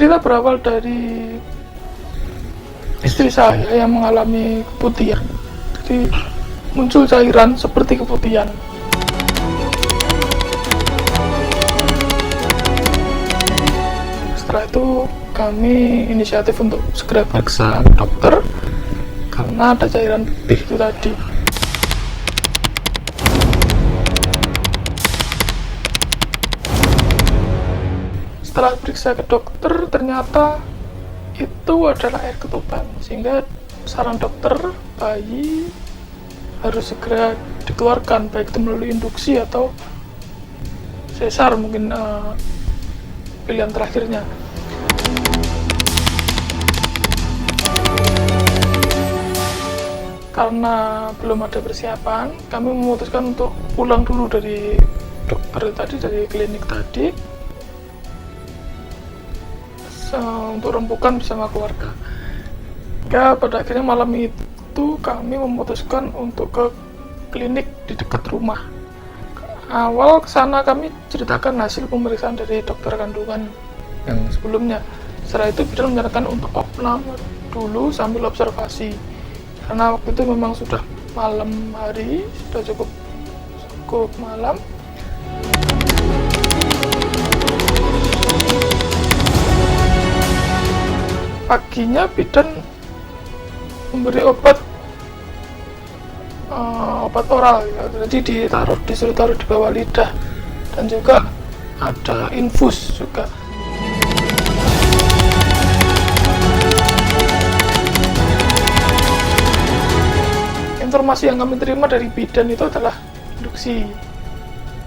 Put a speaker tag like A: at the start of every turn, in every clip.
A: cerita berawal dari istri saya yang mengalami keputihan. Jadi muncul cairan seperti keputihan. Setelah itu kami inisiatif untuk segera periksa dokter karena ada cairan putih itu tadi. Setelah periksa ke dokter, ternyata itu adalah air ketuban, sehingga saran dokter bayi harus segera dikeluarkan, baik itu melalui induksi atau sesar mungkin pilihan terakhirnya. Karena belum ada persiapan, kami memutuskan untuk pulang dulu dari dokter tadi, dari klinik tadi, untuk rembukan bersama keluarga. Ya, pada akhirnya malam itu kami memutuskan untuk ke klinik di dekat rumah. Awal kesana kami ceritakan hasil pemeriksaan dari dokter kandungan yang sebelumnya. Setelah itu bidan menyarankan untuk opnam dulu sambil observasi, karena waktu itu memang sudah malam hari, sudah cukup malam. Paginya bidan memberi obat oral ya. Jadi disuruh taruh di bawah lidah, dan juga ada infus juga. Informasi yang kami terima dari bidan itu adalah induksi.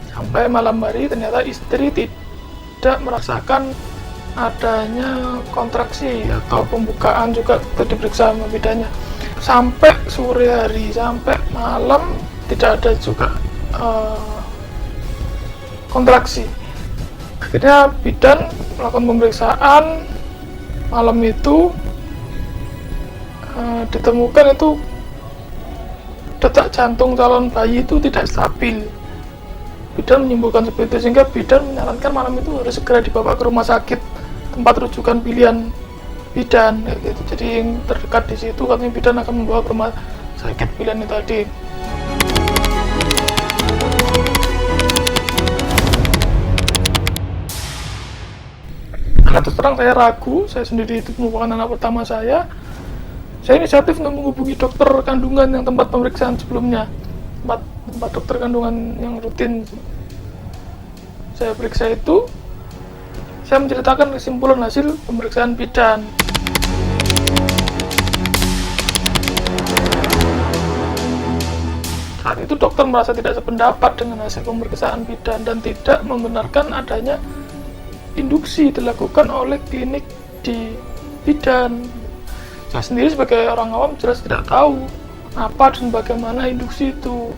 A: Sampai malam hari ternyata istri tidak merasakan adanya kontraksi atau pembukaan, juga diperiksa sama bidannya. Sampai sore hari, sampai malam tidak ada juga kontraksi. Akhirnya bidan melakukan pemeriksaan malam itu, ditemukan itu detak jantung calon bayi itu tidak stabil. Bidan menyimpulkan seperti itu, sehingga bidan menyarankan malam itu harus segera dibawa ke rumah sakit tempat rujukan pilihan bidan gitu. Jadi yang terdekat di situ katanya bidan akan membawa ke rumah sakit pilihan itu tadi. Nah, terus terang saya ragu, saya sendiri itu merupakan anak pertama saya. Saya inisiatif untuk menghubungi dokter kandungan yang tempat pemeriksaan sebelumnya, tempat dokter kandungan yang rutin saya periksa itu. Saya menceritakan kesimpulan hasil pemeriksaan bidan. Saat itu dokter merasa tidak sependapat dengan hasil pemeriksaan bidan dan tidak membenarkan adanya induksi dilakukan oleh klinik di bidan. Saya sendiri sebagai orang awam jelas tidak tahu apa dan bagaimana induksi itu.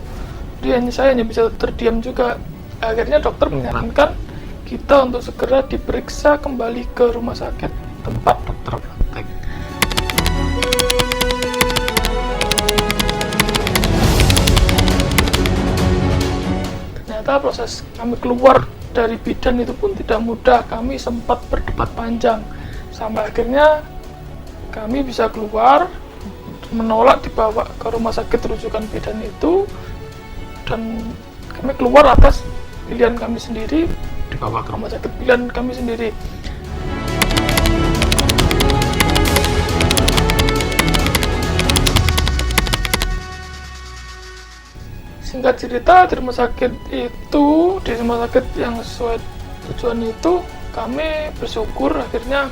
A: Jadi saya hanya bisa terdiam juga. Akhirnya dokter menyarankan kita untuk segera diperiksa kembali ke rumah sakit tempat dokter praktek. Ternyata proses kami keluar dari bidan itu pun tidak mudah. Kami sempat berdebat panjang sampai akhirnya kami bisa keluar, menolak dibawa ke rumah sakit rujukan bidan itu, dan kami keluar atas pilihan kami sendiri, dibawa ke rumah sakit pilihan kami sendiri. Singkat cerita, di rumah sakit yang sesuai tujuan itu, kami bersyukur akhirnya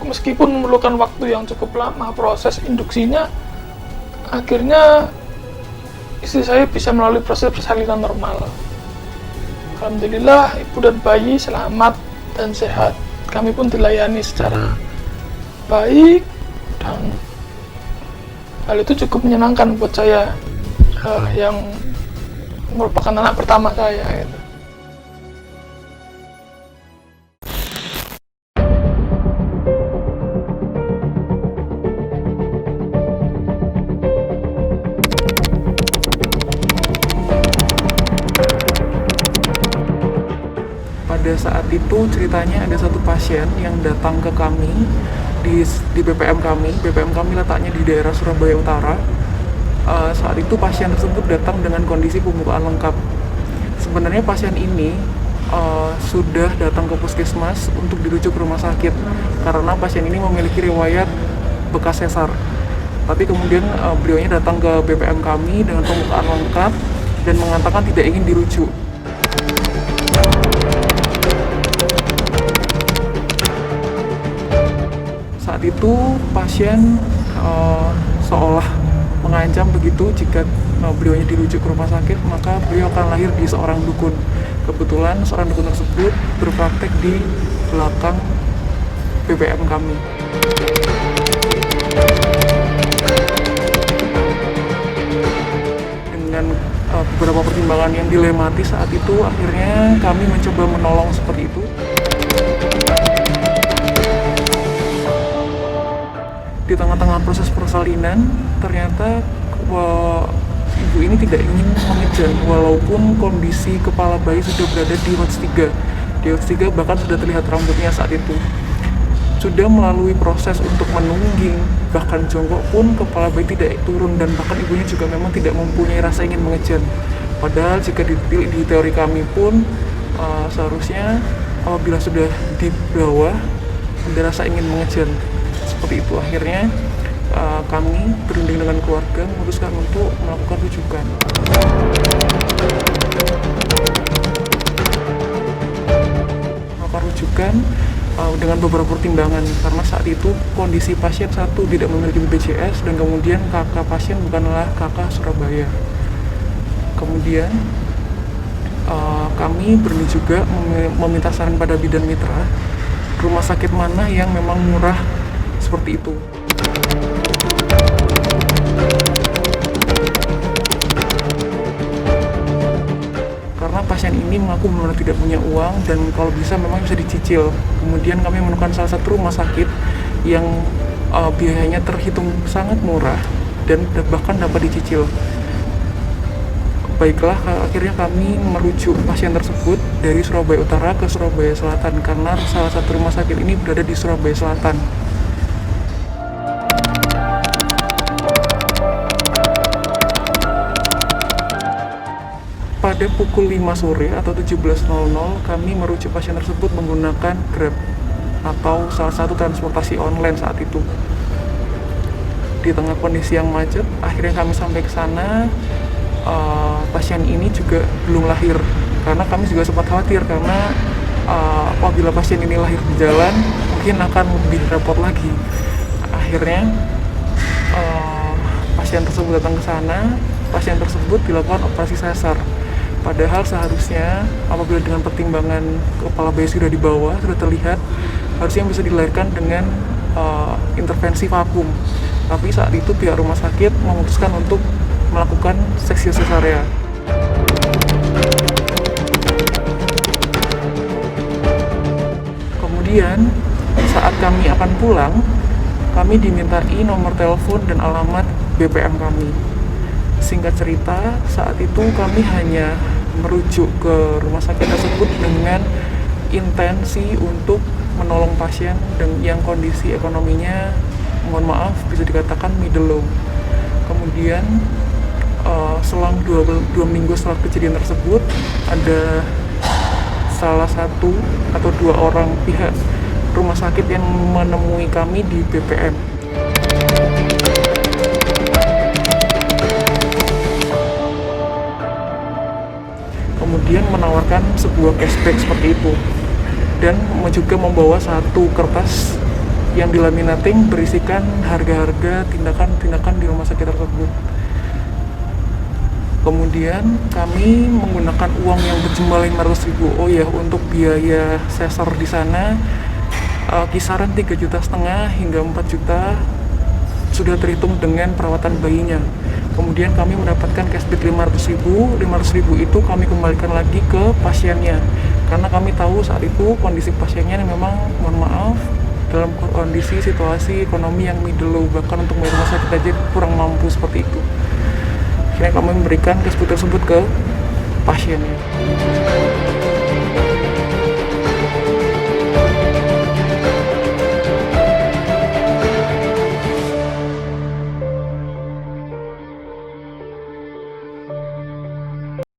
A: meskipun memerlukan waktu yang cukup lama proses induksinya, akhirnya istri saya bisa melalui proses persalinan normal. Alhamdulillah, ibu dan bayi selamat dan sehat. Kami pun dilayani secara baik, dan hal itu cukup menyenangkan buat saya, yang merupakan anak pertama saya gitu.
B: Pada saat itu itu ceritanya ada satu pasien yang datang ke kami di BPM kami. BPM kami letaknya di daerah Surabaya Utara. Saat itu pasien tersebut datang dengan kondisi pembukaan lengkap. Sebenarnya pasien ini sudah datang ke puskesmas untuk dirujuk ke rumah sakit karena pasien ini memiliki riwayat bekas sesar. Tapi kemudian beliaunya datang ke BPM kami dengan pembukaan lengkap dan mengatakan tidak ingin dirujuk. Saat itu pasien seolah mengancam begitu jika beliaunya dirujuk ke rumah sakit maka beliau akan lahir di seorang dukun. Kebetulan seorang dukun tersebut berpraktek di belakang BPM kami. Dengan beberapa pertimbangan yang dilematis saat itu, akhirnya kami mencoba menolong seperti itu. Di tengah-tengah proses persalinan, ternyata ibu ini tidak ingin mengejan walaupun kondisi kepala bayi sudah berada di watch 3. Di watch 3 bahkan sudah terlihat rambutnya saat itu. Sudah melalui proses untuk menungging, bahkan jongkok pun kepala bayi tidak turun dan bahkan ibunya juga memang tidak mempunyai rasa ingin mengejan. Padahal jika di teori kami pun seharusnya apabila sudah di bawah ada rasa ingin mengejan. Seperti itu akhirnya kami berunding dengan keluarga memutuskan untuk melakukan rujukan. Melakukan rujukan dengan beberapa pertimbangan karena saat itu kondisi pasien satu tidak memiliki BPJS dan kemudian kakak pasien bukanlah kakak Surabaya. Kemudian kami berani juga meminta saran pada bidan mitra rumah sakit mana yang memang murah seperti itu. Karena pasien ini mengaku benar tidak punya uang dan kalau bisa memang bisa dicicil. Kemudian kami menemukan salah satu rumah sakit yang biayanya terhitung sangat murah dan bahkan dapat dicicil. Baiklah, akhirnya kami merujuk pasien tersebut dari Surabaya Utara ke Surabaya Selatan karena salah satu rumah sakit ini berada di Surabaya Selatan. Pada pukul 5 sore atau 17.00 kami merujuk pasien tersebut menggunakan Grab atau salah satu transportasi online saat itu. Di tengah kondisi yang macet, akhirnya kami sampai ke sana. Pasien ini juga belum lahir karena kami juga sempat khawatir karena apabila pasien ini lahir di jalan mungkin akan lebih repot lagi. Akhirnya pasien tersebut datang ke sana. Pasien tersebut dilakukan operasi sesar. Padahal seharusnya apabila dengan pertimbangan kepala bayi sudah di bawah, sudah terlihat, harusnya bisa dilahirkan dengan intervensi vakum. Tapi saat itu pihak rumah sakit memutuskan untuk melakukan seksi sesarea. Kemudian saat kami akan pulang, kami dimintai nomor telepon dan alamat BPM kami. Singkat cerita, saat itu kami hanya merujuk ke rumah sakit tersebut dengan intensi untuk menolong pasien yang kondisi ekonominya, mohon maaf, bisa dikatakan middle low. Kemudian selang 2 minggu setelah kejadian tersebut, ada salah satu atau 2 orang pihak rumah sakit yang menemui kami di BPM. Kemudian menawarkan sebuah cashback seperti itu dan juga membawa satu kertas yang dilaminating berisikan harga-harga tindakan-tindakan di rumah sakit tersebut. Kemudian kami menggunakan uang yang berjumlah 500.000 untuk biaya sesar di sana, kisaran 3,5 juta hingga 4 juta sudah terhitung dengan perawatan bayinya. Kemudian kami mendapatkan cashback 500.000 itu kami kembalikan lagi ke pasiennya karena kami tahu saat itu kondisi pasiennya memang, mohon maaf, dalam kondisi situasi ekonomi yang middle low, bahkan untuk bayar rumah sakit aja kurang mampu seperti itu. Akhirnya kami memberikan cashback tersebut ke pasiennya.